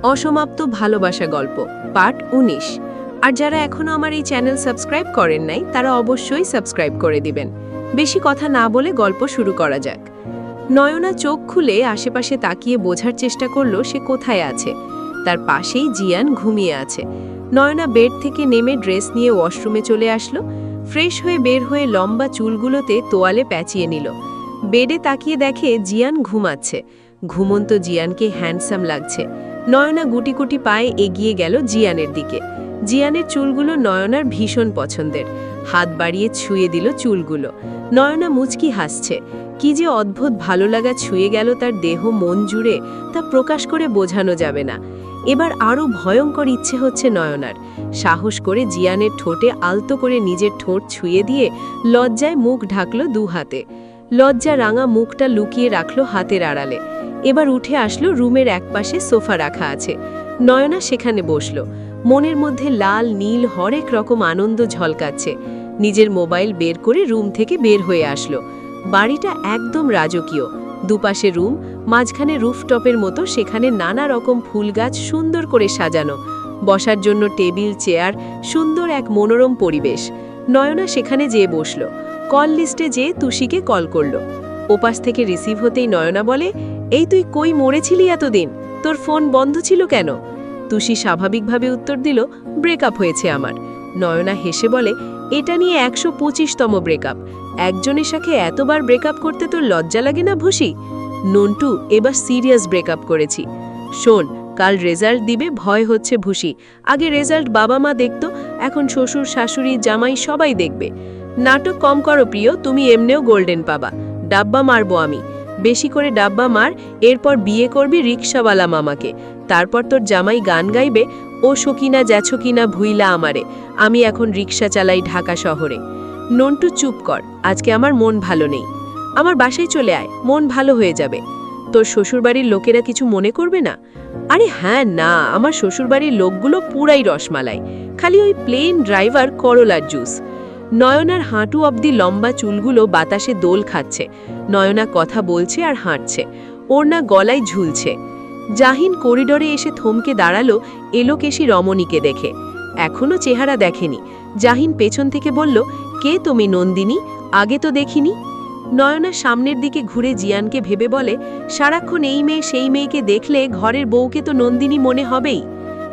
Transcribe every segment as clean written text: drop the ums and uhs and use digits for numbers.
অসমাপ্ত ভালোবাসা গল্প পার্ট ১৯। আর যারা এখনো আমার এই চ্যানেল সাবস্ক্রাইব করেন নাই তারা অবশ্যই সাবস্ক্রাইব করে দিবেন। বেশি কথা না বলে গল্প শুরু করা যাক। নয়না চোখ খুলে আশেপাশে তাকিয়ে বোঝার চেষ্টা করলো সে কোথায় আছে। তার পাশেই জিয়ান ঘুমিয়ে আছে। নয়না বেড থেকে নেমে ড্রেস নিয়ে ওয়াশরুমে চলে আসলো। ফ্রেশ হয়ে বের হয়ে লম্বা চুলগুলোতে তোয়ালে প্যাঁচিয়ে নিল। বেডে তাকিয়ে দেখে জিয়ান ঘুমাচ্ছে। ঘুমন্ত জিয়ানকে হ্যান্ডসাম লাগছে। নয়না গুটি গুটি পায়ে এগিয়ে গেল জিয়ানের দিকে। জিয়ানের চুলগুলো নয়নার ভীষণ পছন্দের। হাত বাড়িয়ে ছুঁয়ে দিল চুলগুলো। নয়না মুচকি হাসছে। কি যে অদ্ভুত ভালো লাগা ছুঁয়ে গেল তার দেহ মন জুড়ে, তা প্রকাশ করে বোঝানো যাবে না। এবার আরও ভয়ঙ্কর ইচ্ছে হচ্ছে নয়নার। সাহস করে জিয়ানের ঠোঁটে আলতো করে নিজের ঠোঁট ছুঁয়ে দিয়ে লজ্জায় মুখ ঢাকল দু হাতে। লজ্জা রাঙা মুখটা লুকিয়ে রাখল হাতের আড়ালে। এবার উঠে আসলো রুমের একপাশে সোফা রাখা আছে। নয়না সেখানে বসল। মনের মধ্যে লাল নীল হরেক রকম আনন্দ ঝলকাচ্ছে। নিজের মোবাইল বের করে রুম থেকে বের হয়ে আসলো। বাড়িটা একদম রাজকীয়। দুপাশে রুম, মাঝখানে রুফটপের মতো সেখানে নানা রকম ফুল গাছ সুন্দর করে সাজানো। বসার জন্য টেবিল চেয়ার, সুন্দর এক মনোরম পরিবেশ। নয়না সেখানে যেয়ে বসল। কল লিস্টে যেয়ে তুষিকে কল করল। ওপাশ থেকে রিসিভ হতেই নয়না বলে, এই তুই কই মরেছিলি এতদিন? তোর ফোন বন্ধ ছিল কেন? তুষি স্বাভাবিকভাবে উত্তর দিল, ব্রেকআপ হয়েছে আমার। নয়না হেসে বলে, এটা নিয়ে ১২৫তম ব্রেকআপ। একজনের সাথে এতবার ব্রেকআপ করতে তোর লজ্জা লাগে না ভুসি? নন্টু, এবার সিরিয়াস ব্রেকআপ করেছি। শোন, কাল রেজাল্ট দিবে, ভয় হচ্ছে ভুসি। আগে রেজাল্ট বাবা মা দেখতো, এখন শ্বশুর শাশুড়ি জামাই সবাই দেখবে। নাটক কম করো প্রিয়, তুমি এমনিও গোল্ডেন পাবা। ডাব্বা মারবো আমি, বেশি করে ডাব্বা মার। এরপর বিয়ে করবি রিকশাওয়ালা মামাকে। তারপর তোর জামাই গান গাইবে, ও সকিনা যাচ্ছ কিনা ভুইলা আমারে, আমি এখন রিকশা চালাই ঢাকা শহরে। নন্টু চুপ কর, আজকে আমার মন ভালো নেই। আমার বাসায় চলে আয়, মন ভালো হয়ে যাবে। তোর শ্বশুরবাড়ির লোকেরা কিছু মনে করবে না? আরে হ্যাঁ, না, আমার শ্বশুরবাড়ির লোকগুলো পুরাই রসমালাই। খালি ওই প্লেন ড্রাইভার করলার জুস। নয়নার হাঁটু অবধি লম্বা চুলগুলো বাতাসে দোল খাচ্ছে। নয়না কথা বলছে আর হাঁটছে। ওড়না গলায় ঝুলছে। জাহিন করিডোরে এসে থমকে দাঁড়ালো এলোকেশী রমণীকে দেখে। এখনো চেহারা দেখেনি। জাহিন পেছন থেকে বলল, কে তুমি নন্দিনী? আগে তো দেখিনি। নয়না সামনের দিকে ঘুরে জিয়ানকে ভেবে বলে, সারাক্ষণ এই মেয়ে সেই মেয়েকে দেখলে ঘরের বউকে তো নন্দিনী মনে হবেই।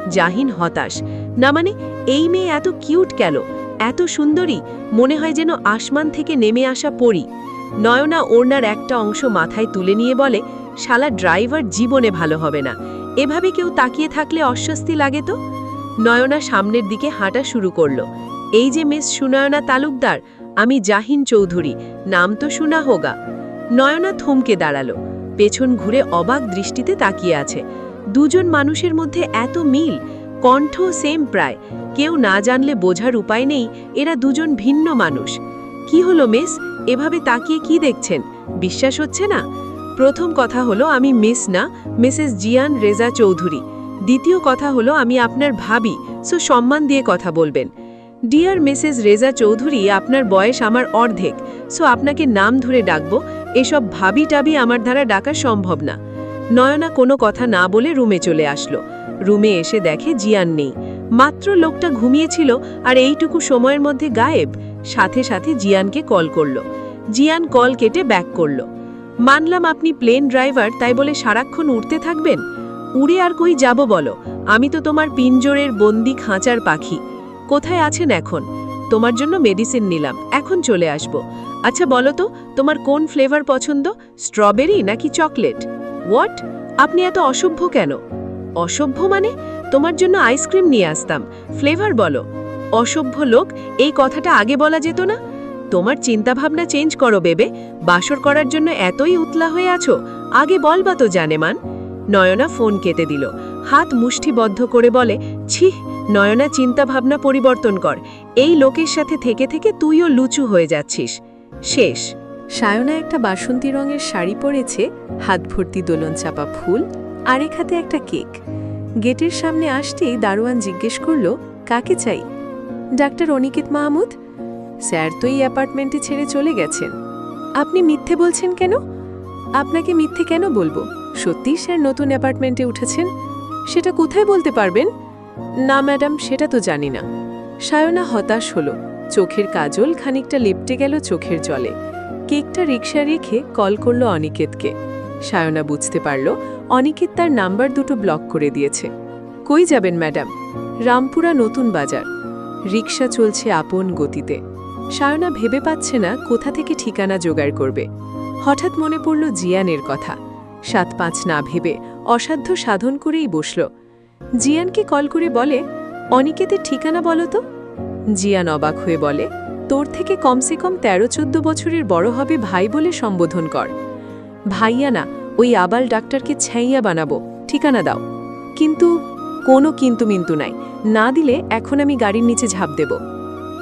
জাহিন হতাশ। না মানে, এই মেয়ে এত কিউট কেন, এত সুন্দরী, মনে হয় যেন আসমান থেকে নেমে আসা পরী। নয়না ওড়নার একটা অংশ মাথায় তুলে নিয়ে বলে, শালা ড্রাইভার জীবনে ভালো হবে না। এভাবে কেউ তাকিয়ে থাকলে অস্বস্তি লাগে তো। নয়না সামনের দিকে হাঁটা শুরু করল। এই যে মিস সুনয়না তালুকদার, আমি জাহিন চৌধুরী, নাম তো শোনা হোগা। নয়না থমকে দাঁড়ালো। পেছন ঘুরে অবাক দৃষ্টিতে তাকিয়ে আছে। দুজন মানুষের মধ্যে এত মিল, কণ্ঠ সেম প্রায়। কেউ না জানলে বোঝার উপায় নেই এরা দুজন ভিন্ন মানুষ। কি হলো মিস, এভাবে তাকিয়ে কি দেখছেন? বিশ্বাস হচ্ছে না? প্রথম কথা হলো আমি মিস না, মিসেস জিয়ান রেজা চৌধুরী। দ্বিতীয় কথা হলো আমি আপনার ভাবি, সো সম্মান দিয়ে কথা বলবেন। ডিয়ার মিসেস রেজা চৌধুরী, আপনার বয়স আমার অর্ধেক, সো আপনাকে নাম ধরে ডাকবো। এসব ভাবি টাবি আমার দ্বারা ডাকা সম্ভব না। নয়না কোনো কথা না বলে রুমে চলে আসলো। রুমে এসে দেখে জিয়ান নেই। মাত্র লোকটা ঘুমিয়েছিল আর এইটুকু সময়ের মধ্যে গায়েব। সাথে সাথে জিয়ানকে কল করল। জিয়ান কল কেটে ব্যাক করল। মানলাম আপনি প্লেন ড্রাইভার, তাই বলে সারাক্ষণ উড়তে থাকবেন? উড়ে আর কই যাব বলো? আমি তো তোমার পিঞ্জরের বন্দি খাঁচার পাখি। কোথায় আছেন এখন? তোমার জন্য মেডিসিন নিলাম, এখন চলে আসব। আচ্ছা বলো তো, তোমার কোন ফ্লেভার পছন্দ, স্ট্রবেরি নাকি চকলেট? হোয়াট? আপনি এত অসভ্য কেন? অসভ্য মানে? তোমার জন্য আইসক্রিম নিয়ে আসতাম, ফ্লেভার বলো। অসভ্য লোক, এই কথাটা আগে বলা যেত না? তোমার চিন্তাভাবনা চেঞ্জ করো বেবে। বাসর করার জন্য এতই উতলা হয়ে আছো, আগে বলবা তো জানেমান। নয়না ফোন কেটে দিল। হাত মুষ্টিবদ্ধ করে বলে, ছিঃ নয়না, চিন্তাভাবনা পরিবর্তন কর। এই লোকের সাথে থেকে থেকে তুইও লুচু হয়ে যাচ্ছিস। শেষ। সায়না একটা বাসন্তী রঙের শাড়ি পরেছে, হাত ভর্তি দোলন চাপা ফুল, আরেক হাতে একটা কেক। গেটের সামনে আসতেই দারোয়ান জিজ্ঞেস করল, কাকে চাই? ডাক্তার অনিকেত মাহমুদ। স্যার তো এই অ্যাপার্টমেন্টে ছেড়ে চলে গেছেন। আপনি মিথ্যে বলছেন কেন? আপনাকে মিথ্যে কেন বলবো? সত্যিই স্যার নতুন অ্যাপার্টমেন্টে উঠেছেন। সেটা কোথায় বলতে পারবেন? না ম্যাডাম, সেটা তো জানি না। সায়না হতাশ হলো, চোখের কাজল খানিকটা লেপটে গেল চোখের জলে। কেকটা রিকশা রেখে কল করল অনিকেতকে। সায়না বুঝতে পারল অনিকেত তার নাম্বার দুটো ব্লক করে দিয়েছে। কই যাবেন ম্যাডাম? রামপুরা নতুন বাজার। রিকশা চলছে আপন গতিতে। সায়না ভেবে পাচ্ছে না কোথা থেকে ঠিকানা জোগাড় করবে। হঠাৎ মনে পড়ল জিয়ানের কথা। ৭-৫ না ভেবে অসাধ্য সাধন করেই বসল। জিয়ানকে কল করে বলে, অনিকেতের ঠিকানা বলো তো। জিয়ান অবাক হয়ে বলে, তোর থেকে কমসে কম ১৩-১৪ বছরের বড় হবে ভাই বলে সম্বোধন কর। ভাইয়া না, ওই আবাল ডাক্তারকে ছাইয়া বানাবো, ঠিকানা দাও। কিন্তু কোনো কিন্তু মিন্তু নাই, না দিলে এখন আমি গাড়ির নিচে ঝাঁপ দেব।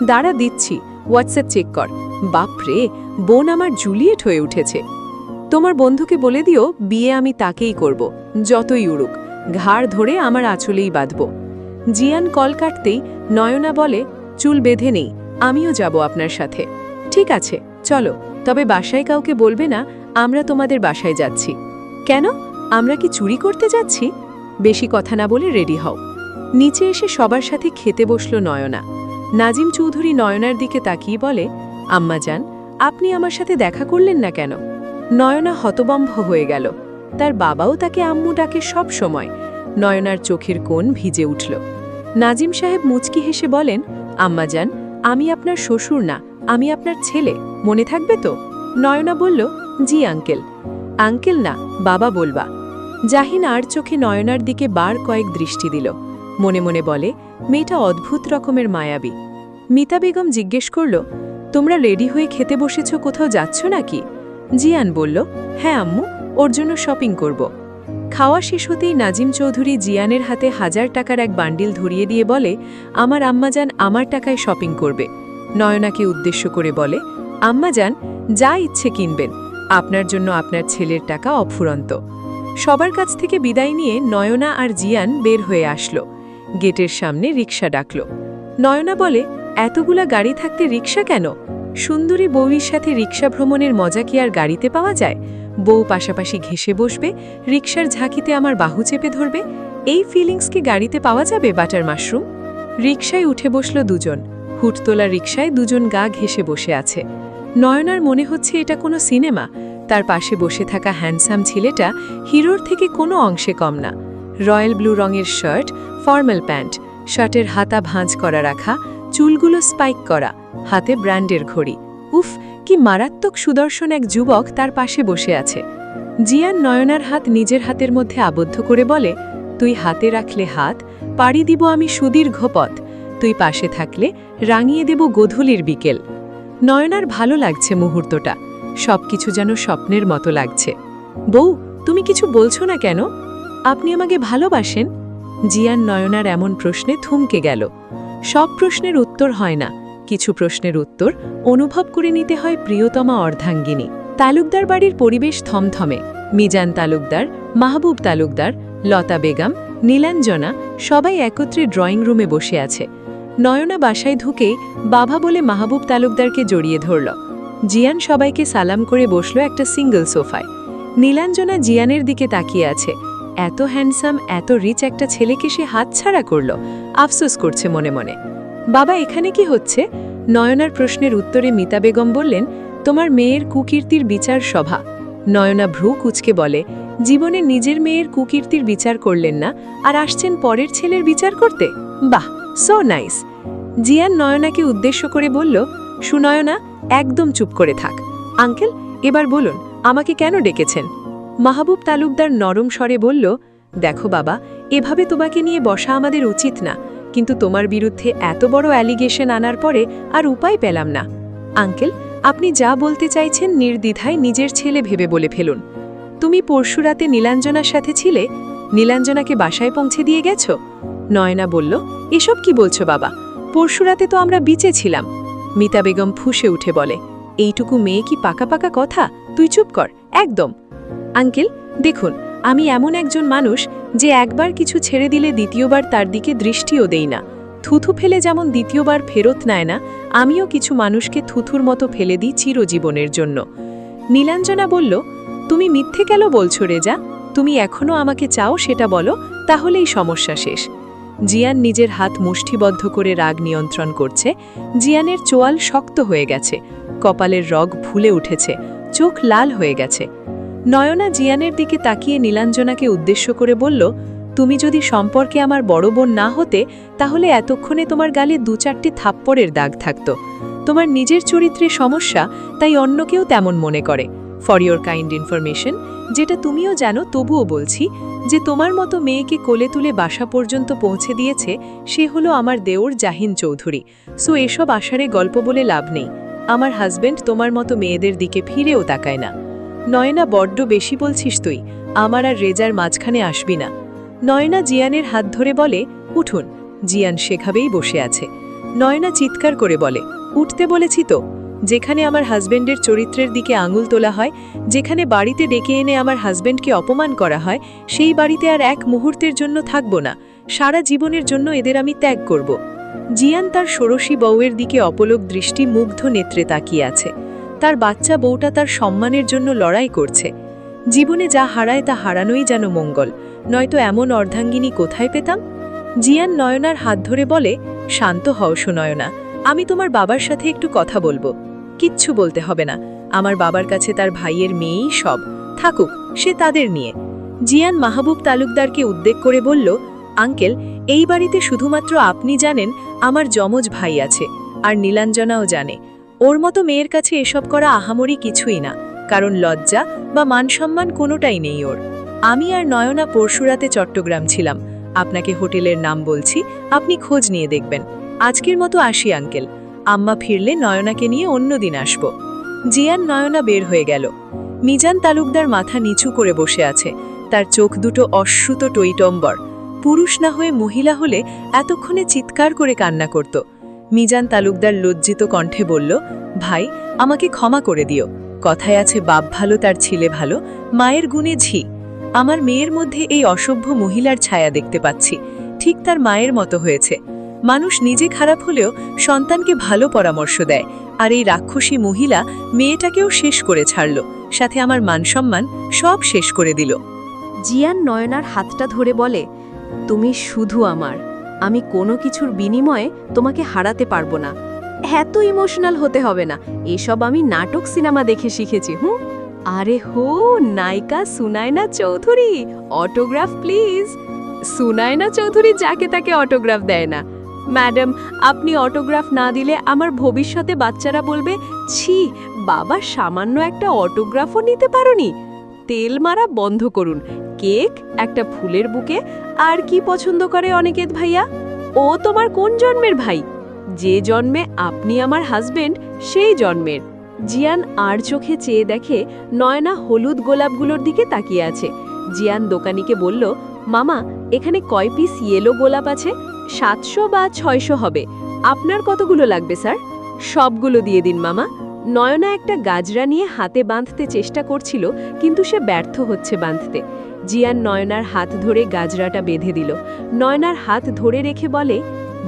দাঁড়া দিচ্ছি, হোয়াটসঅ্যাপ চেক কর। বাপরে, বোন আমার জুলিয়েট হয়ে উঠেছে। তোমার বন্ধুকে বলে দিও বিয়ে আমি তাকেই করব, যতই উড়ুক, ঘাড় ধরে আমার আঁচলেই বাঁধব। জিয়ান কল কাটতেই নয়না বলে, চুল বেঁধে নেই, আমিও যাব আপনার সাথে। ঠিক আছে, চলো, তবে বাসায় কাউকে বলবে না আমরা তোমাদের বাসায় যাচ্ছি। কেন, আমরা কি চুরি করতে যাচ্ছি? বেশি কথা না বলে রেডি হও। নিচে এসে সবার সাথে খেতে বসল নয়না। নাজিম চৌধুরী নয়নার দিকে তাকিয়ে বলে, আম্মা যান, আপনি আমার সাথে দেখা করলেন না কেন? নয়না হতবম্ব হয়ে গেল। তার বাবাও তাকে আম্মু ডাকে সব সময়। নয়নার চোখের কোণ ভিজে উঠল। নাজিম সাহেব মুচকি হেসে বলেন, আম্মা যান, আমি আপনার শ্বশুর না, আমি আপনার ছেলে, মনে থাকবে তো? নয়না বলল, জি আঙ্কেল। আঙ্কেল না, বাবা বলবা। জাহিন আর চোখে নয়নার দিকে বার কয়েক দৃষ্টি দিল। মনে মনে বলে, মেয়েটা অদ্ভুত রকমের মায়াবী। মিতা বেগম জিজ্ঞেস করল, তোমরা রেডি হয়ে খেতে বসেছ, কোথাও যাচ্ছ নাকি? জিয়ান বলল, হ্যাঁ আম্মু, ওর জন্য শপিং করব। খাওয়া শেষ হতেই নাজিম চৌধুরী জিয়ানের হাতে ১০০০ টাকার এক বান্ডিল ধরিয়ে দিয়ে বলে, আমার আম্মাজান আমার টাকায় শপিং করবে। নয়নাকে উদ্দেশ্য করে বলে, আম্মাজান, যা ইচ্ছে কিনবেন, আপনার জন্য আপনার ছেলের টাকা অফুরন্ত। সবার কাছ থেকে বিদায় নিয়ে নয়না আর জিয়ান বের হয়ে আসলো। গেটের সামনে রিকশা ডাকল। নয়না বলে, এতগুলা গাড়ি থাকতে রিকশা কেন? সুন্দরী বউয়ের সাথে রিকশা ভ্রমণের মজা কি আর গাড়িতে পাওয়া যায়? বউ পাশাপাশি ঘেঁষে বসবে, রিকশার ঝাঁকিতে আমার বাহু চেপে ধরবে, এই ফিলিংস কি গাড়িতে পাওয়া যাবে বাটার মাশরুম? রিকশায় উঠে বসল দুজন। হুটতোলা রিকশায় দুজন গা ঘেঁষে বসে আছে। নয়নার মনে হচ্ছে এটা কোনো সিনেমা। তার পাশে বসে থাকা হ্যান্ডসাম ছেলেটা হিরোর থেকে কোনো অংশে কম না। রয়্যাল ব্লু রঙের শার্ট, ফর্মাল প্যান্ট, শার্টের হাতা ভাঁজ করা রাখা, চুলগুলো স্পাইক করা, হাতে ব্র্যান্ডের ঘড়ি। উফ, কি মারাত্মক সুদর্শন এক যুবক তার পাশে বসে আছে। জিয়ান নয়নার হাত নিজের হাতের মধ্যে আবদ্ধ করে বলে, তুই হাতে রাখলে হাত, পাড়ি দিব আমি সুদীর্ঘ পথ, তুই পাশে থাকলে রাঙিয়ে দেব গধূলির বিকেল। নয়নার ভালো লাগছে মুহূর্তটা, সবকিছু যেন স্বপ্নের মতো লাগছে। বউ, তুমি কিছু বলছো না কেন? আপনি আমাকে ভালোবাসেন? জিয়ান নয়নার এমন প্রশ্নে থমকে গেল। সব প্রশ্নের উত্তর হয় না, কিছু প্রশ্নের উত্তর অনুভব করে নিতে হয় প্রিয়তমা অর্ধাঙ্গিনী। তালুকদার বাড়ির পরিবেশ থমথমে। মিজান তালুকদার, মাহবুব তালুকদার, লতা বেগম, নীলাঞ্জনা সবাই একত্রে ড্রয়িং রুমে বসে আছে। নয়না বাসায় ঢুকেই বাবা বলে মাহবুব তালুকদারকে জড়িয়ে ধরল। জিয়ান সবাইকে সালাম করে বসল একটা সিঙ্গল সোফায়। নীলাঞ্জনা জিয়ানের দিকে তাকিয়ে আছে। এত হ্যান্ডসাম, এত রিচ একটা ছেলেকে সে হাতছাড়া করল, আফসোস করছে মনে মনে। বাবা, এখানে কি হচ্ছে? নয়নার প্রশ্নের উত্তরে মিতা বেগম বললেন, তোমার মেয়ের কুকীর্তির বিচার সভা। নয়না ভ্রু কুচকে বলে, জীবনে নিজের মেয়ের কুকীর্তির বিচার করলেন না, আর আসছেন পরের ছেলের বিচার করতে? বাহ, সো নাইস। জিয়ান নয়নাকে উদ্দেশ্য করে বলল, সুনয়না, একদম চুপ করে থাক। আঙ্কেল, এবার বলুন, আমাকে কেন ডেকেছেন? মাহবুব তালুকদার নরম স্বরে বলল, দেখো বাবা, এভাবে তোমাকে নিয়ে বসা আমাদের উচিত না, কিন্তু তোমার বিরুদ্ধে এত বড় অ্যালিগেশন আনার পরে আর উপায় পেলাম না। আঙ্কেল, আপনি যা বলতে চাইছেন নির্দ্বিধায় নিজের ছেলে ভেবে বলে ফেলুন। তুমি পরশু রাতে নীলাঞ্জনার সাথে ছিলে, নীলাঞ্জনাকে বাসায় পৌঁছে দিয়ে গেছ? নয়না বলল, এসব কি বলছো বাবা, পরশু রাতে তো আমরা বিচে ছিলাম। মিতা বেগম ফুঁসে উঠে বলে, এইটুকু মেয়ে কি পাকা পাকা কথা? তুই চুপ কর একদম। আঙ্কেল, দেখুন, আমি এমন একজন মানুষ যে একবার কিছু ছেড়ে দিলে দ্বিতীয়বার তার দিকে দৃষ্টিও দেই না। থুথু ফেলে যেমন দ্বিতীয়বার ফেরত নেয় না, আমিও কিছু মানুষকে থুথুর মতো ফেলে দিই চিরজীবনের জন্য। নীলাঞ্জনা বলল, তুমি মিথ্যে কেন বলছো রেজা? তুমি এখনো আমাকে চাও সেটা বলো, তাহলেই সমস্যা শেষ। জিয়ান নিজের হাত মুষ্টিবদ্ধ করে রাগ নিয়ন্ত্রণ করছে। জিয়ানের চোয়াল শক্ত হয়ে গেছে, কপালের রগ ফুলে উঠেছে, চোখ লাল হয়ে গেছে। নয়না জিয়ানের দিকে তাকিয়ে নীলাঞ্জনাকে উদ্দেশ্য করে বলল, তুমি যদি সম্পর্কে আমার বড় বোন না হতে তাহলে এতক্ষণে তোমার গালে 2-4টি থাপ্পড়ের দাগ থাকত। তোমার নিজের চরিত্রে সমস্যা, তাই অন্য কেউ তেমন মনে করে। ফর ইয়োর কাইন্ড ইনফরমেশন, যেটা তুমিও জানো তবুও বলছি, যে তোমার মতো মেয়েকে কোলে তুলে বাসা পর্যন্ত পৌঁছে দিয়েছে সে হলো আমার দেওর জাহিন চৌধুরী। সো এসব আশারে গল্প বলে লাভ নেই। আমার হাজবেন্ড তোমার মতো মেয়েদের দিকে ফিরেও তাকায় না। নয়না, বড্ড বেশি বলছিস তুই, আমার আর রেজার মাঝখানে আসবি না। নয়না জিয়ানের হাত ধরে বলে, উঠুন। জিয়ান সেভাবেই বসে আছে। নয়না চিৎকার করে বলে, উঠতে বলেছি তো। যেখানে আমার হাজবেন্ডের চরিত্রের দিকে আঙুল তোলা হয়, যেখানে বাড়িতে ডেকে এনে আমার হাজবেন্ডকে অপমান করা হয়, সেই বাড়িতে আর এক মুহূর্তের জন্য থাকব না। সারা জীবনের জন্য এদের আমি ত্যাগ করব। জিয়ান তার ষোড়শী বউয়ের দিকে অপলক দৃষ্টি মুগ্ধ নেত্রে তাকিয়ে আছে। তার বাচ্চা বউটা তার সম্মানের জন্য লড়াই করছে। জীবনে যা হারায় তা হারানোই যেন মঙ্গল, নয়তো এমন অর্ধাঙ্গিনী কোথায় পেতাম? জিয়ান নয়নার হাত ধরে বলে, শান্ত হও সুনয়না, আমি তোমার বাবার সাথে একটু কথা বলবো। কিচ্ছু বলতে হবে না, আমার বাবার কাছে তার ভাইয়ের মেয়েই সব, থাকুক সে তাদের নিয়ে। জিয়ান মাহবুব তালুকদারকে উদ্বেগ করে বলল, আঙ্কেল, এই বাড়িতে শুধুমাত্র আপনি জানেন আমার যমজ ভাই আছে, আর নীলাঞ্জনাও জানে। ওর মতো মেয়ের কাছে এসব করা আহামরি কিছুই না, কারণ লজ্জা বা মানসম্মান কোনোটাই নেই ওর। আমি আর নয়না পরশুরাতে চট্টগ্রাম ছিলাম, আপনাকে হোটেলের নাম বলছি, আপনি খোঁজ নিয়ে দেখবেন। আজকের মতো আসি আঙ্কেল, আম্মা ফিরলে নয়নাকে নিয়ে অন্যদিন আসব। জিয়ান নয়না বের হয়ে গেল। মিজান তালুকদার মাথা নিচু করে বসে আছে, তার চোখ দুটো অশ্রুত টইটম্বর। পুরুষ না হয়ে মহিলা হলে এতক্ষণে চিৎকার করে কান্না করত। মিজান তালুকদার লজ্জিত কণ্ঠে বলল, ভাই, আমাকে ক্ষমা করে দিও। কথায় আছে, বাপ ভালো তার ছেলে ভালো, মায়ের গুণে ঝি। আমার মেয়ের মধ্যে এই অসভ্য মহিলার ছায়া দেখতে পাচ্ছি, ঠিক তার মায়ের মতো হয়েছে। মানুষ নিজে খারাপ হলেও সন্তানকে ভালো পরামর্শ দেয়, আর এই রাক্ষসী মহিলা মেয়েটাকেও শেষ করে ছাড়ল, সাথে আমার মানসম্মান সব শেষ করে দিল। জিয়ান নয়নার হাতটা ধরে বলে, তুমি শুধু আমার, আমি কোনো কিছুর বিনিময়ে তোমাকে হারাতে পারবো না। এত ইমোশনাল হতে হবে না, এসব আমি নাটক সিনেমা দেখে শিখেছি। আরে হো, নায়িকা সুনায়না চৌধুরী, অটোগ্রাফ প্লিজ। সুনায়না চৌধুরী যাকে তাকে অটোগ্রাফ দেয় না। ম্যাডাম, আপনি অটোগ্রাফ না দিলে আমার ভবিষ্যতে বাচ্চারা বলবে, ছি, বাবা সামান্য একটা অটোগ্রাফও নিতে পারোনি। তেল মারা বন্ধ করুন। কেক, একটা ফুলের বুকে, আর কি পছন্দ করে অনিকেত ভাইয়া? ও তোমার কোন জন্মের ভাই? যে জন্মে আপনি আমার হাজবেন্ড, সেই জন্মের। জিয়ান আর চোখে চেয়ে দেখে নয়না হলুদ গোলাপগুলোর দিকে তাকিয়ে আছে। জিয়ান দোকানিকে বলল, মামা, এখানে কয় পিস ইয়েলো গোলাপ আছে? 700 বা 600 হবে। আপনার কতগুলো লাগবে স্যার? সবগুলো দিয়ে দিন মামা। নয়না একটা গাজরা নিয়ে হাতে বাঁধতে চেষ্টা করছিল, কিন্তু সে ব্যর্থ হচ্ছে বাঁধতে। জিয়ান নয়নার হাত ধরে গাজরাটা বেঁধে দিল। নয়নার হাত ধরে রেখে বলে,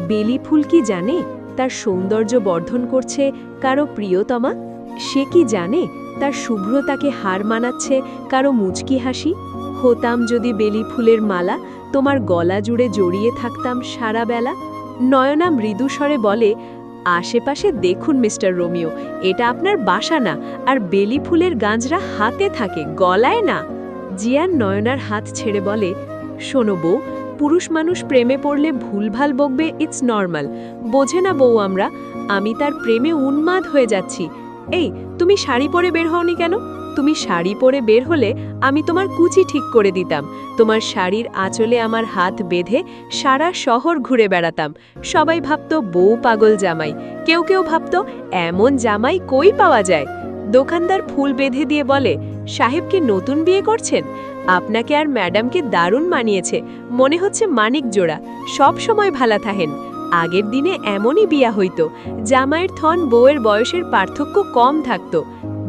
বেলি ফুল কি জানে তার সৌন্দর্য বর্ধন করছে কারো প্রিয়তমা? সে কি জানে তার শুভ্রতাকে হার মানাচ্ছে কারো মুচকি হাসি? হতাম যদি বেলি ফুলের মালা, তোমার গলা জুড়ে জড়িয়ে থাকতাম সারা বেলা। নয়না মৃদু স্বরে বলে, আশেপাশে দেখুন মিস্টার রোমিও, এটা আপনার বাসা না, আর বেলি ফুলের গাঁজরা হাতে থাকে, গলায় না। জিয়ান নয়নার হাত ছেড়ে বলে, শোনো বউ, পুরুষ মানুষ প্রেমে পড়লে ভুলভাল বকবে, ইটস নর্মাল। বোঝে না বউ আমি তার প্রেমে উন্মাদ হয়ে যাচ্ছি। এই, তুমি শাড়ি পরে বের হওনি কেন? তুমি শাড়ি পরে বের হলে আমি তোমার কুচি ঠিক করে দিতাম। তোমার শাড়ির আঁচলে আমার হাত বেঁধে সারা শহর ঘুরে বেড়াতাম। সবাই ভাবতো বউ পাগল জামাই, কেউ কেউ ভাবতো এমন জামাই কই পাওয়া যায়। দোকানদার ফুল বেঁধে দিয়ে বলে, সাহেব কি নতুন বিয়ে করছেন? আপনাকে আর ম্যাডামকে দারুণ মানিয়েছে, মনে হচ্ছে মানিক জোড়া, সব সময় ভালা থাহেন। আগের দিনে এমনই বিয়া হইতো, জামাইয়ের থন বউয়ের বয়সের পার্থক্য কম থাকতো।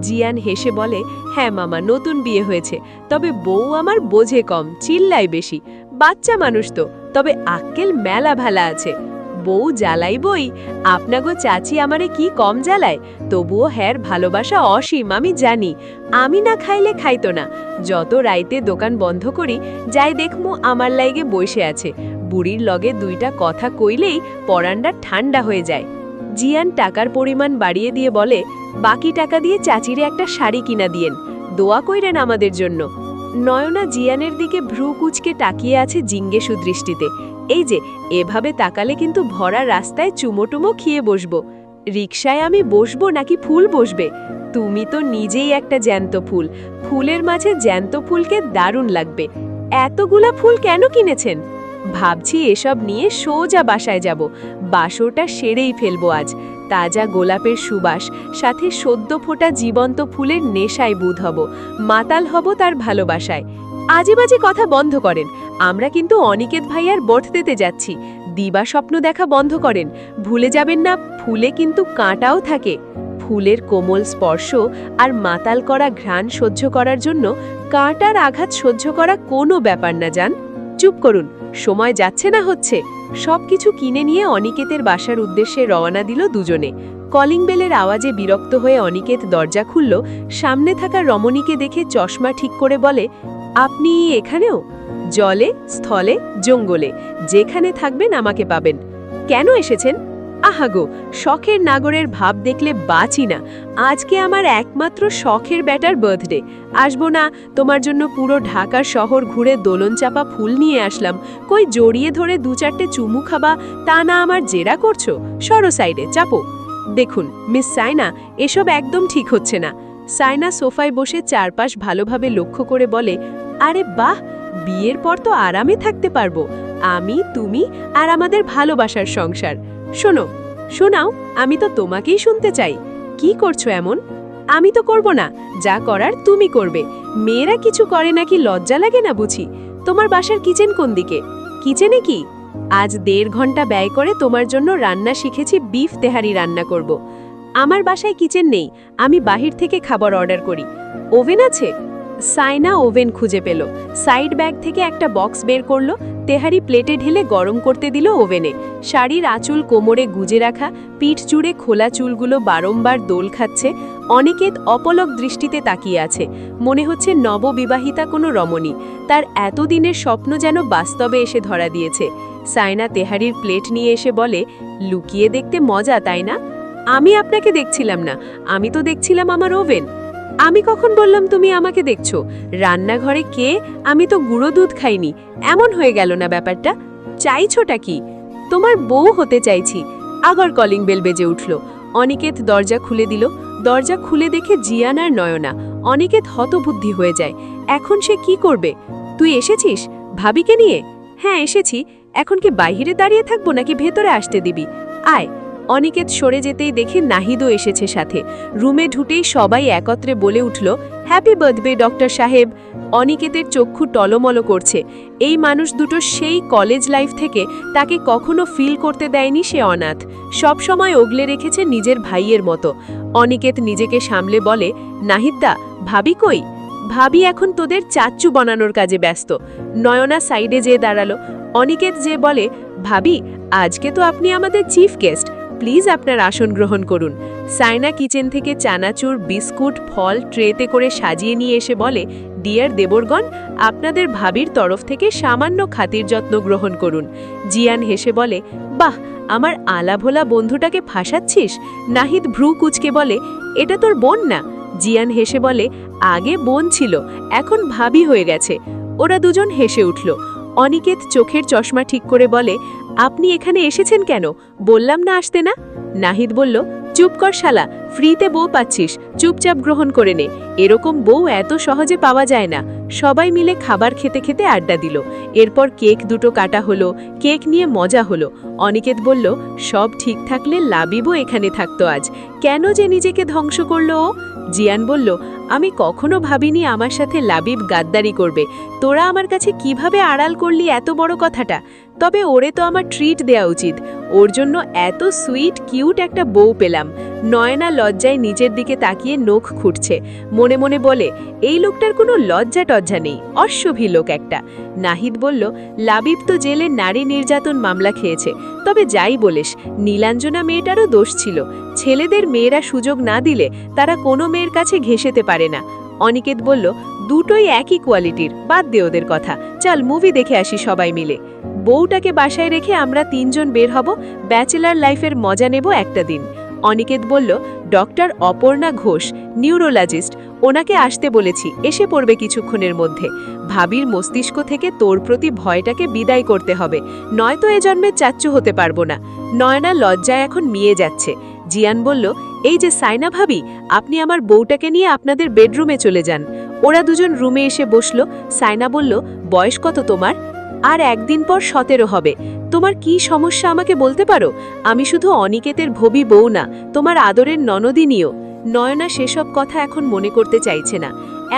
জিয়ান হেসে বলে, হ্যাঁ মামা, নতুন বিয়ে হয়েছে, তবে বউ আমার বোঝে কম, চিল্লাই বেশি। বাচ্চা মানুষ তো, তবে আক্কেল মেলা ভালা আছে। বউ জ্বালাইবই, আপনাগো চাচি আমারে কি কম জ্বালায়, তবুও হ্যার ভালোবাসা অসীম আমি জানি। আমি না খাইলে খাইতো না। যত রাইতে দোকান বন্ধ করি যাই দেখমু আমার লাইগে বসে আছে, বুড়ির লগে দুইটা কথা কইলেই পরান্ডা ঠান্ডা হয়ে যায়। জিয়ান টাকার পরিমাণ বাড়িয়ে দিয়ে বলে, বাকি টাকা দিয়ে চাচিরে একটা শাড়ি কিনা দিয়েন, দোয়া কইরেন আমাদের জন্য। নয়না জিয়ানের দিকে ভ্রু কুচকে তাকিয়ে আছে জিঙ্গেসু দৃষ্টিতে। এই যে এভাবে তাকালে কিন্তু ভরা রাস্তায় চুমোটুমো খেয়ে বসবো। রিকশায় আমি বসবো নাকি ফুল বসবে? তুমি তো নিজেই একটা জ্যান্ত ফুল, ফুলের মাঝে জ্যান্ত ফুলকে দারুণ লাগবে। এতগুলা ফুল কেন কিনেছেন? ভাবছি এসব নিয়ে সোজা বাসায় যাব, বাসরটা সেরেই ফেলবো আজ। তাজা গোলাপের সুবাস সাথে সদ্য ফোটা জীবন্ত ফুলের নেশায় বুধ হব, মাতাল হব তার ভালোবাসায়। আজে বাজে কথা বন্ধ করেন, আমরা কিন্তু অনিকেত ভাইয়ার বার্থডেতে যাচ্ছি। দিবা স্বপ্ন দেখা বন্ধ করেন, ভুলে যাবেন না ফুলে কিন্তু কাঁটাও থাকে। ফুলের কোমল স্পর্শ আর মাতাল করা ঘ্রাণ সহ্য করার জন্য কাঁটার আঘাত সহ্য করা কোনো ব্যাপার না। জান, চুপ করুন, সময় যাচ্ছে না হচ্ছে। সবকিছু কিনে নিয়ে অনিকেতের বাসার উদ্দেশ্যে রওনা দিল দুজনে। কলিং বেলের আওয়াজে বিরক্ত হয়ে অনিকেত দরজা খুলল। সামনে থাকা রমণীকে দেখে চশমা ঠিক করে বলে, আপনি এখানেও? জলে, স্থলে, জঙ্গলে, যেখানে থাকবেন আমাকে পাবেন। কেন এসেছেন? আহাগো, শখের নাগরের ভাব দেখলে বাঁচি না। আজকে আমার একমাত্র শখের ব্যাটার বার্থডে। আসবো না? তোমার জন্য পুরো ঢাকার শহর ঘুরে দোলন চাপা ফুল নিয়ে আসলাম। কই জড়িয়ে ধরে দু চারটে চুমু খাবা, তা না আমার জেরা করছো? সরো সাইডে, চাপো। দেখুন মিস সাইনা, এসব একদম ঠিক হচ্ছে না। সাইনা সোফায় বসে চারপাশ ভালোভাবে লক্ষ্য করে বলে, আরে বাহ, বিয়ের পর তো আরামে থাকতে পারবো, আমি, তুমি আর আমাদের ভালোবাসার সংসার। শোনো, শোনাও, আমি তো তোমাকেই শুনতে চাই। কি করছো এমন? আমি তো করব না, যা করার তুমি করবে। মেয়েরা কিছু করে নাকি লজ্জা লাগে না বুঝি? তোমার বাসার কিচেন কোন দিকে? কিচেনে কি? আজ 1.5 ঘন্টা ব্যয় করে তোমার জন্য রান্না শিখেছি, বিফ তেহারি রান্না করব। আমার বাসায় কিচেন নেই, আমি বাহির থেকে খাবার অর্ডার করি। ওভেন আছে? সাইনা ওভেন খুঁজে পেল, সাইড ব্যাগ থেকে একটা বক্স বের করলো, তেহারি প্লেটে ঢেলে গরম করতে দিল ওভেনে। শাড়ির আঁচল কোমরে গুজে রাখা, পিঠ জুড়ে খোলা চুলগুলো বারংবার দোল খাচ্ছে। অনিকেত অপলক দৃষ্টিতে তাকিয়ে আছে, মনে হচ্ছে নববিবাহিতা কোনো রমণী। তার এতদিনের স্বপ্ন যেন বাস্তবে এসে ধরা দিয়েছে। সাইনা তেহারির প্লেট নিয়ে এসে বলে, লুকিয়ে দেখতে মজা তাই না? আমি আপনাকে দেখছিলাম না, আমি তো দেখছিলাম আমার ওভেন। আমি কখন বললাম তুমি আমাকে দেখছো? রান্নাঘরে কে? আমি তো গুঁড়ো দুধ খাইনি। এমন হয়ে গেল না ব্যাপারটা? চাইছোটা কি? তোমার বউ হতে চাইছি। আবার কলিং বেল বেজে উঠল। অনিকেত দরজা খুলে দিল। দরজা খুলে দেখে জিয়ান আর নয়না। অনিকেত হতবুদ্ধি হয়ে যায়। এখন সে কি করবে? তুই এসেছিস ভাবিকে নিয়ে? হ্যাঁ এসেছি। এখন কি বাইরে দাঁড়িয়ে থাকবো নাকি ভেতরে আসতে দিবি? আয়। অনিকেত সরে যেতেই দেখে নাহিদও এসেছে সাথে। রুমে ঢুটেই সবাই একত্রে বলে উঠল, হ্যাপি বার্থডে ডক্টর সাহেব। অনিকেতের চক্ষু টলমল করছে। এই মানুষ দুটো সেই কলেজ লাইফ থেকে তাকে কখনো ফিল করতে দেয়নি সে অনাথ। সব সময় ওগলে রেখেছে নিজের ভাইয়ের মতো। অনিকেত নিজেকে সামলে বলে, নাহিদদা, ভাবি কই? ভাবি এখন তোদের চাচ্চু বানানোর কাজে ব্যস্ত। নয়না সাইডে যেয়ে দাঁড়ালো। অনিকেত যে বলে, ভাবি, আজকে তো আপনি আমাদের চিফ গেস্ট, প্লিজ আপনার আসন গ্রহণ করুন। সাইনা কিচেন থেকে চানাচুর, বিস্কুট, ফল ট্রেতে করে সাজিয়ে নিয়ে এসে বলে, ডিয়ার দেবরগণ, আপনাদের ভাবির তরফ থেকে সামান্য খাতির যত্ন গ্রহণ করুন। জিয়ান হেসে বলে, বাহ, আমার আলাভোলা বন্ধুটাকে ফাঁসাচ্ছিস? নাহিদ ভ্রু কুচকে বলে, এটা তোর বোন না? জিয়ান হেসে বলে, আগে বোন ছিল, এখন ভাবি হয়ে গেছে। ওরা দুজন হেসে উঠল। অনিকেত চোখের চশমা ঠিক করে বলে, আপনি এখানে এসেছেন কেন? বললাম না আসতে না? নাহিদ বলল, চুপ কর শালা, ফ্রিতে বউ পাচ্ছিস, চুপচাপ গ্রহণ করে নে। এরকম বউ এত সহজে পাওয়া যায় না। সবাই মিলে খাবার খেতে খেতে আড্ডা দিল। এরপর কেক দুটো কাটা হলো, কেক নিয়ে মজা হলো। অনিকেত বলল, সব ঠিক থাকলে লাবিবও এখানে থাকতো আজ, কেন যে নিজেকে ধ্বংস করলো ও? জিয়ান বলল, আমি কখনো ভাবিনি আমার সাথে লাবিব গাদ্দারি করবে। তোরা আমার কাছে কিভাবে আড়াল করলি এত বড় কথাটা? তবে ওরে তো আমার ট্রিট দেওয়া উচিত। ওর জন্য এত সুইট কিউট একটা বউ পেলাম। নয়না লজ্জায় নিজের দিকে তাকিয়ে নখ খুঁটছে, মনে মনে বলে, এই লোকটার কোনো লজ্জা টজ্জা নেই, অশ্বভী লোক একটা। নাহিদ বলল, লাবিব তো জেলে নারী নির্যাতন মামলা খেয়েছে। তবে যাই বলিস, নীলাঞ্জনা মেয়েটারও দোষ ছিল। ছেলেদের মেয়েরা সুযোগ না দিলে তারা কোনো মেয়ের কাছে ঘেঁষেতে পারে না। অনিকেত বলল, দুটোই একই কোয়ালিটির, বাদ দে ওদের কথা, চল মুভি দেখে আসি সবাই মিলে। বউটাকে বাসায় রেখে আমরা 3 জন বের হব, ব্যাচেলার লাইফের মজা নেব একটা দিন। অনিকেত বলল, ডক্টর অপর্ণা ঘোষ, নিউরোলজিস্ট, ওনাকে আসতে বলেছি, এসে পড়বে কিছুক্ষণের মধ্যে। ভাবির মস্তিষ্ক থেকে তোর প্রতি ভয়টাকে বিদায় করতে হবে, নয়তো এ জন্মে চাচ্চু হতে পারবো না। নয়না লজ্জায় এখন মিয়ে যাচ্ছে। জিয়ান বলল, এই যে সাইনা ভাবি, আপনি আমার বউটাকে নিয়ে আপনাদের বেডরুমে চলে যান। ওরা দুজন রুমে এসে বসল। সাইনা বলল, বয়স কত তোমার? আর একদিন পর 17 হবে। তোমার কি সমস্যা আমাকে বলতে পারো? আমি শুধু অনিকেতের ভবি বউ না, তোমার আদরের ননদিনীও। নয়না সেসব কথা এখন মনে করতে চাইছে না।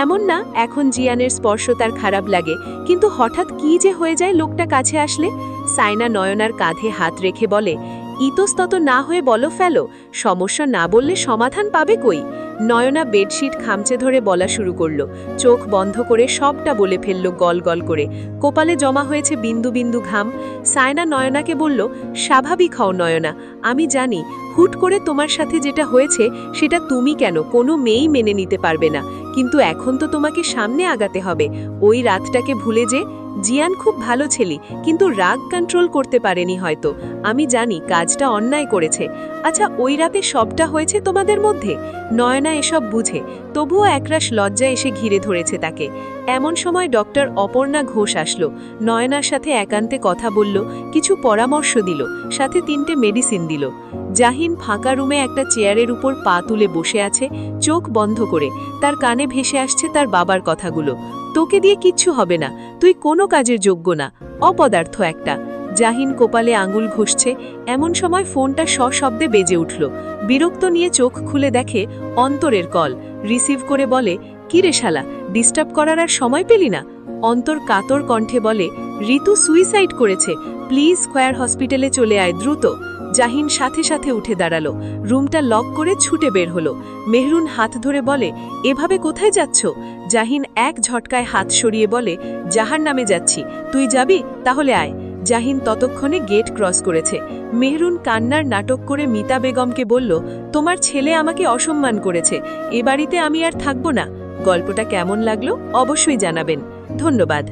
এমন না এখন জিয়ানের স্পর্শ তার খারাপ লাগে, কিন্তু হঠাৎ কি যে হয়ে যায় লোকটা কাছে আসলে। সাইনা নয়নার কাঁধে হাত রেখে বলে, ইতস্তত না হয়ে বলো ফেলো, সমস্যা না বললে সমাধান পাবে কই? নয়না বেডশিট খামচে ধরে বলা শুরু করলো, চোখ বন্ধ করে সবটা বলে ফেলল গল গল করে। কপালে জমা হয়েছে বিন্দু বিন্দু ঘাম। সায়না নয়নাকে বলল, স্বাভাবিক হও নয়না, আমি জানি হুট করে তোমার সাথে যেটা হয়েছে সেটা তুমি কেন কোনো মেয়েই মেনে নিতে পারবে না, কিন্তু এখন তো তোমাকে সামনে আগাতে হবে। ওই রাতটাকে ভুলে যে। জিয়ান খুব ভালো ছেলে, কিন্তু রাগ কন্ট্রোল করতে পারেনি হয়তো। আমি জানি কাজটা অন্যায় করেছে। আচ্ছা, ওই রাতে সবটা হয়েছে তোমাদের মধ্যে? নয়না এসব বুঝে, তবুও একরাশ লজ্জা এসে ঘিরে ধরেছে তাকে। এমন সময় ডক্টর অপর্ণা ঘোষ আসলো, নয়নার সাথে একান্তে কথা বলল, কিছু পরামর্শ দিল, সাথে 3টে মেডিসিন দিল। জাহিন ফাঁকা রুমে একটা চেয়ারের উপর পা তুলে বসে আছে, চোখ বন্ধ করে। তার কানে ভেসে আসছে তার বাবার কথাগুলো, তোকে দিয়ে কিচ্ছু হবে না, তুই কোনো কাজের যোগ্য না, অপদার্থ একটা। জাহিন কপালে আঙুল ঘষছে। এমন সময় ফোনটা সশব্দে বেজে উঠল। বিরক্ত নিয়ে চোখ খুলে দেখে অন্তরের কল। রিসিভ করে বলে, কি রে শালা, ডিস্টার্ব করার আর সময় পেলি না? অন্তর কাতর কণ্ঠে বলে, ঋতু সুইসাইড করেছে, প্লিজ স্কয়ার হসপিটালে চলে আয় দ্রুত। জাহিন সাথে সাথে উঠে দাঁড়ালো, রুমটা লক করে ছুটে বের হলো। মেহরুন হাত ধরে বলে, এভাবে কোথায় যাচ্ছ? জাহিন এক ঝটকায় হাত সরিয়ে বলে, জাহান্নামে যাচ্ছি, তুই যাবি? তাহলে আয়। জাহিন ততক্ষণে গেট ক্রস করেছে। মেহরুন কান্নার নাটক করে মিতা বেগমকে বলল, তোমার ছেলে আমাকে অসম্মান করেছে, এ বাড়িতে আমি আর থাকব না। গল্পটা কেমন লাগলো অবশ্যই জানাবেন। ধন্যবাদ।